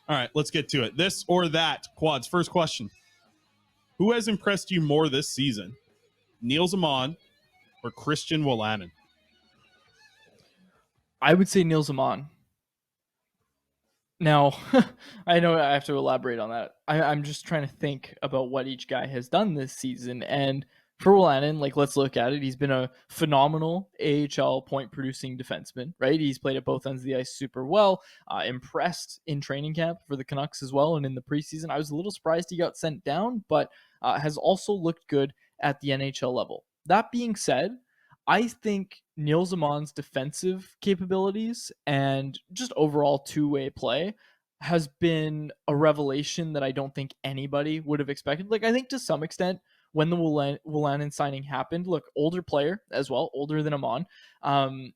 All right, let's get to it. This or that, Quads. First question. Who has impressed you more this season? Niels Amon or Christian Wolanin? I would say Niels Amon. Now, I know I have to elaborate on that. I'm just trying to think about what each guy has done this season. And for Wolanin, like, let's look at it. He's been a phenomenal AHL point-producing defenseman, right? He's played at both ends of the ice super well, impressed in training camp for the Canucks as well, and in the preseason. I was a little surprised he got sent down, but has also looked good at the NHL level. That being said, I think Niels Amon's defensive capabilities and just overall two-way play has been a revelation that I don't think anybody would have expected. Like, I think to some extent, when the Wolanin signing happened, look, older player as well, older than Amon.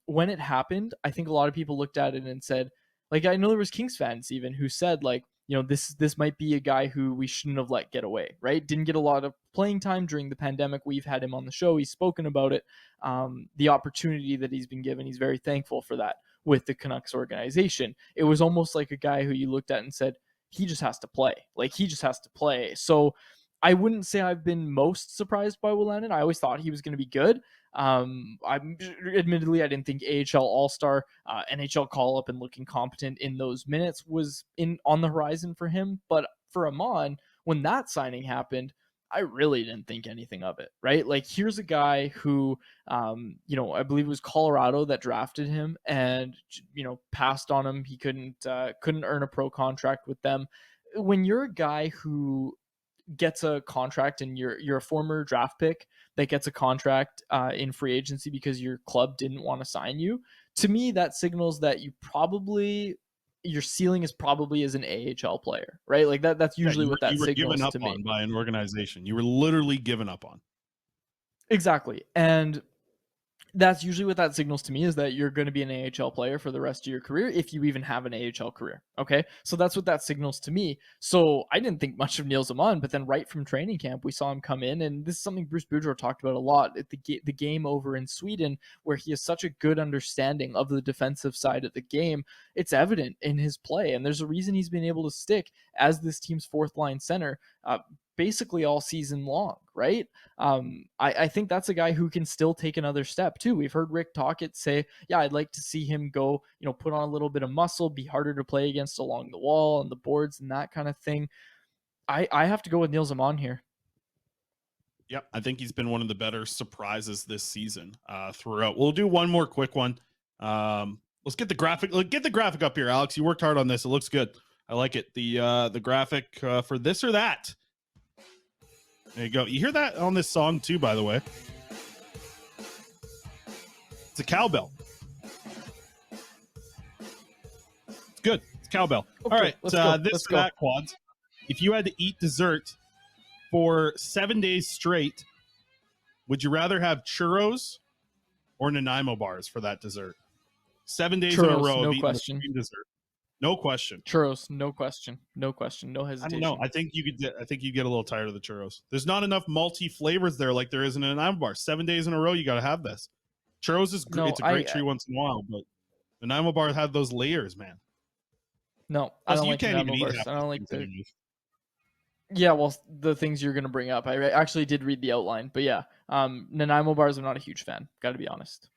When it happened, I think a lot of people looked at it and said, like, I know there was Kings fans even who said, like, this might be a guy who we shouldn't have let get away, right? Didn't get a lot of playing time during the pandemic. We've had him on the show. He's spoken about it. The opportunity that he's been given, he's very thankful for that with the Canucks organization. It was almost like a guy who you looked at and said, he just has to play. Like, he just has to play. So I wouldn't say I've been most surprised by Wolanin. I always thought he was going to be good. Admittedly, I didn't think AHL All-Star, NHL call-up and looking competent in those minutes was on the horizon for him. But for Amon, when that signing happened, I really didn't think anything of it, right? Like, here's a guy who, I believe it was Colorado that drafted him and, passed on him. He couldn't earn a pro contract with them. When you're a guy who gets a contract and you're a former draft pick that gets a contract in free agency because your club didn't want to sign you, to me, that signals that your ceiling is probably as an AHL player, right? Like that's usually what that signals to me. You were given up on by an organization. You were literally given up on. Exactly. And that's usually what that signals to me, is that you're going to be an AHL player for the rest of your career, if you even have an AHL career. Okay. So that's what that signals to me. So I didn't think much of Niels Amon, but then right from training camp, we saw him come in, and this is something Bruce Boudreau talked about a lot at the game over in Sweden, where he has such a good understanding of the defensive side of the game. It's evident in his play, and there's a reason he's been able to stick as this team's fourth line center, basically all season long, right? I think that's a guy who can still take another step too. We've heard Rick Tocchet say, yeah, I'd like to see him go, put on a little bit of muscle, be harder to play against along the wall and the boards and that kind of thing. I have to go with Niels Amon here. Yep, I think he's been one of the better surprises this season throughout. We'll do one more quick one. Let's get the graphic. Get the graphic up here, Alex. You worked hard on this. It looks good. I like it. The graphic for this or that. There you go. You hear that on this song too, by the way. It's a cowbell. It's good. It's cowbell. Okay, all right. Let's go. That, Quads. If you had to eat dessert for 7 days straight, would you rather have churros or Nanaimo bars for that dessert? 7 days churros, in a row no of eating question. the same dessert. No question. Churros, no question. No question. No hesitation. I don't know. I think you get a little tired of the churros. There's not enough multi flavors there like there is in an Nanaimo bar. 7 days in a row, you got to have this. Churros is great. It's a great treat once in a while, but the Nanaimo bar had those layers, man. No, I don't like Nanaimo bars. I don't like the. Yeah, well, the things you're going to bring up, I actually did read the outline, but yeah, Nanaimo bars, I'm not a huge fan. Got to be honest.